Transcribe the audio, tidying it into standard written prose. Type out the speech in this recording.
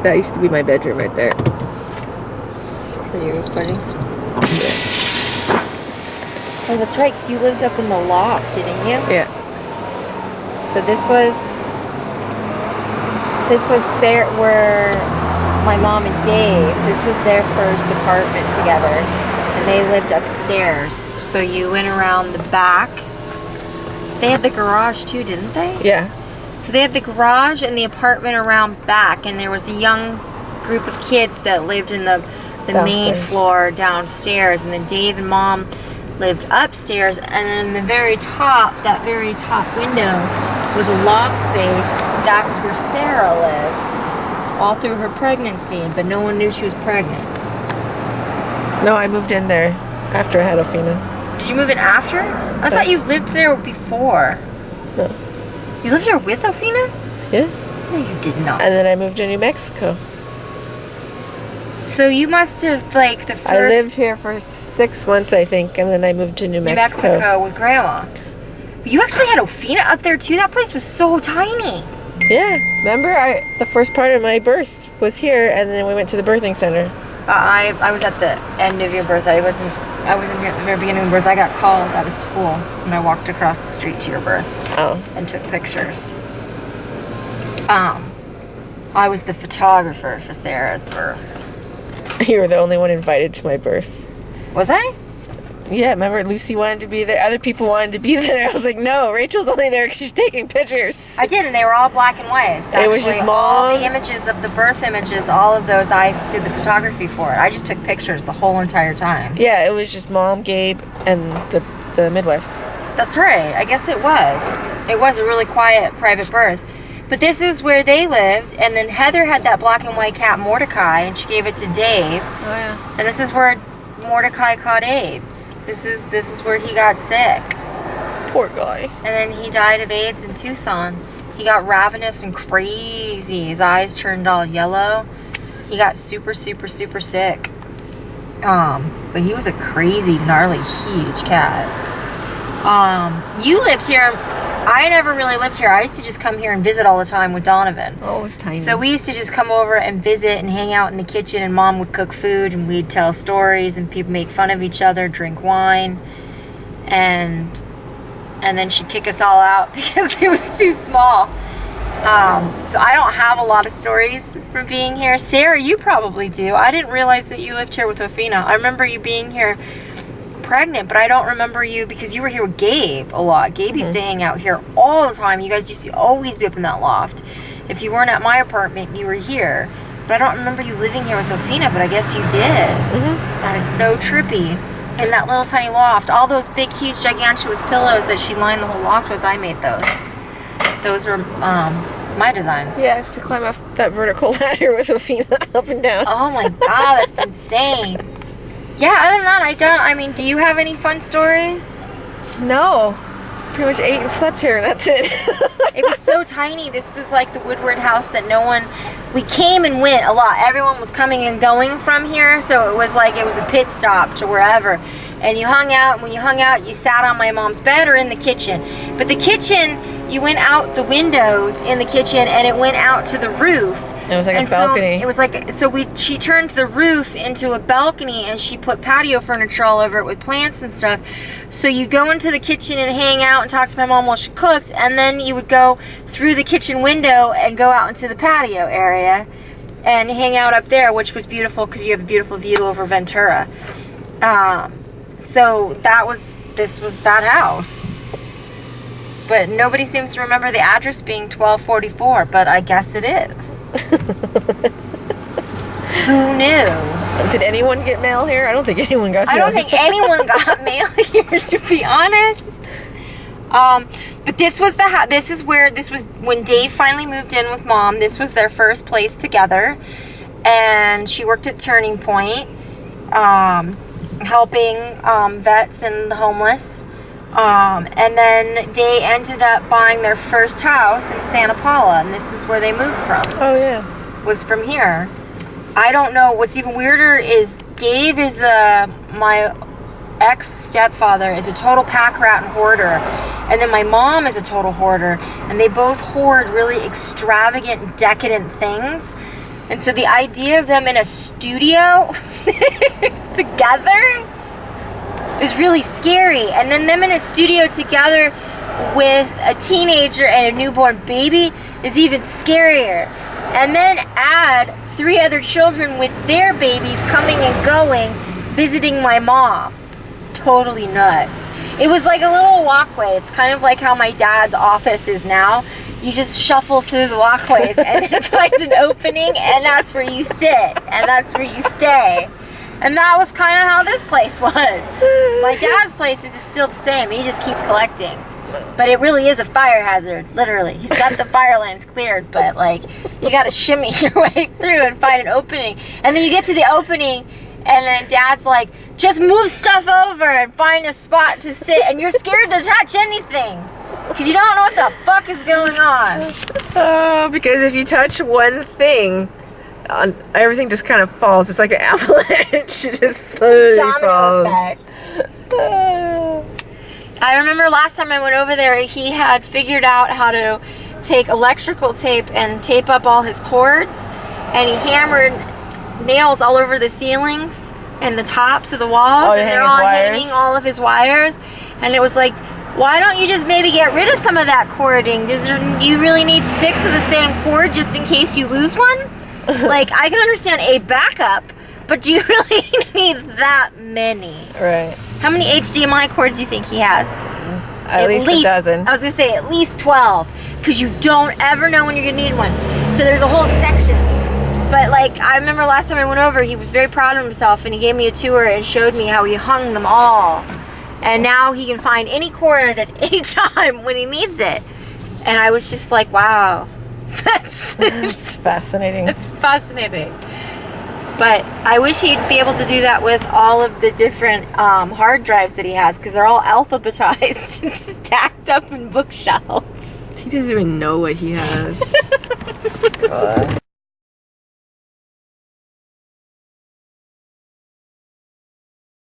That used to be my bedroom right there. For you recording? Yeah. Oh, that's right, because you lived up in the loft, didn't you? Yeah. So this was Sarah, where my mom and Dave, this was their first apartment together, and they lived upstairs. So you went around the back. They had the garage too, didn't they? Yeah. So they had the garage and the apartment around back, and there was a young group of kids that lived in the main floor downstairs, and then Dave and Mom lived upstairs, and then the very top, that very top window was a loft space. That's where Sarah lived all through her pregnancy, but no one knew she was pregnant. No, I moved in there after I had Ophina. Did you move in after? I thought you lived there before. No. You lived there with Ophina? Yeah. No, you did not. And then I moved to New Mexico. So you must have, like, the first... I lived here for 6 months, I think, and then I moved to New Mexico. New Mexico with Grandma. You actually had Ophina up there, too? That place was so tiny. Yeah. Remember, the first part of my birth was here, and then we went to the birthing center. I was at the end of your birth. I wasn't here at the very beginning of birth. I got called out of school, and I walked across the street to your birth. Oh. And took pictures. I was the photographer for Sarah's birth. You were the only one invited to my birth. Was I? Yeah, remember Lucy wanted to be there. Other people wanted to be there. I was like, no, Rachel's only there because she's taking pictures. I did, and they were all black and white. It was just all the images of the birth images, all of those, I did the photography for it. I just took pictures the whole entire time. Yeah, it was just Mom, Gabe, and the midwives. That's right. I guess it was. It was a really quiet, private birth. But this is where they lived, and then Heather had that black and white cat, Mordecai, and she gave it to Dave. Oh, yeah. And this is where Mordecai caught AIDS. This is where he got sick. Poor guy. And then he died of AIDS in Tucson. He got ravenous and crazy. His eyes turned all yellow. He got super, super, super sick. But he was a crazy, gnarly, huge cat. You lived here. I never really lived here. I used to just come here and visit all the time with Donovan. Oh, it was tiny. So we used to just come over and visit and hang out in the kitchen, and Mom would cook food, and we'd tell stories, and people make fun of each other, drink wine, and then she'd kick us all out because it was too small. So I don't have a lot of stories from being here. Sarah, you probably do. I didn't realize that you lived here with Ophina. I remember you being here pregnant, but I don't remember you because you were here with Gabe a lot. Gabe used to hang out here all the time. You guys used to always be up in that loft. If you weren't at my apartment, you were here. But I don't remember you living here with Ophina, but I guess you did. That is so trippy. In that little tiny loft, all those big, huge, gigantuous pillows that she lined the whole loft with, I made those. Those were my designs. Yeah, I used to climb up that vertical ladder with Ophina up and down. Oh my God, that's insane. Yeah, other than that, do you have any fun stories? No. Pretty much ate and slept here, and that's it. It was so tiny. This was like the Woodward house that we came and went a lot. Everyone was coming and going from here, so it was like it was a pit stop to wherever. And you hung out, and when you hung out, you sat on my mom's bed or in the kitchen. But the kitchen, you went out the windows in the kitchen, and it went out to the roof. It was like a balcony. So it was like, she turned the roof into a balcony, and she put patio furniture all over it with plants and stuff. So you'd go into the kitchen and hang out and talk to my mom while she cooked, and then you would go through the kitchen window and go out into the patio area and hang out up there, which was beautiful because you have a beautiful view over Ventura. So this was that house. But nobody seems to remember the address being 1244, but I guess it is. Who knew? Did anyone get mail here? I don't think anyone got mail. I don't think anyone got mail here, to be honest. But this was this was when Dave finally moved in with Mom. This was their first place together. And she worked at Turning Point, helping vets and the homeless. And then they ended up buying their first house in Santa Paula, and this is where they moved from. Oh, yeah. Was from here. I don't know. What's even weirder is Dave is my ex-stepfather is a total pack rat and hoarder, and then my mom is a total hoarder, and they both hoard really extravagant, decadent things. And so the idea of them in a studio together is really scary. And then them in a studio together with a teenager and a newborn baby is even scarier. And then add 3 other children with their babies coming and going, visiting my mom. Totally nuts. It was like a little walkway. It's kind of like how my dad's office is now. You just shuffle through the walkways and then find an opening, and that's where you sit, and that's where you stay. And that was kind of how this place was. My dad's place is still the same. He just keeps collecting. But it really is a fire hazard, literally. He's got the fire lines cleared, but like, you gotta shimmy your way through and find an opening. And then you get to the opening, and then Dad's like, just move stuff over and find a spot to sit, and you're scared to touch anything because you don't know what the fuck is going on. Oh, because if you touch one thing, everything just kind of falls. It's like an avalanche. It just slowly falls. Effect. I remember last time I went over there, he had figured out how to take electrical tape and tape up all his cords, and he hammered nails all over the ceilings and the tops of the walls, and they're all hanging all of his wires. And it was like, why don't you just maybe get rid of some of that cording? You really need 6 of the same cord just in case you lose one? Like, I can understand a backup, but do you really need that many? Right. How many HDMI cords do you think he has? At least a dozen. I was going to say at least 12, because you don't ever know when you're going to need one. So there's a whole section. But like, I remember last time I went over, he was very proud of himself, and he gave me a tour and showed me how he hung them all. And now he can find any cord at any time when he needs it. And I was just like, wow. It's fascinating. It's fascinating. But I wish he'd be able to do that with all of the different hard drives that he has, because they're all alphabetized and stacked up in bookshelves. He doesn't even know what he has. God.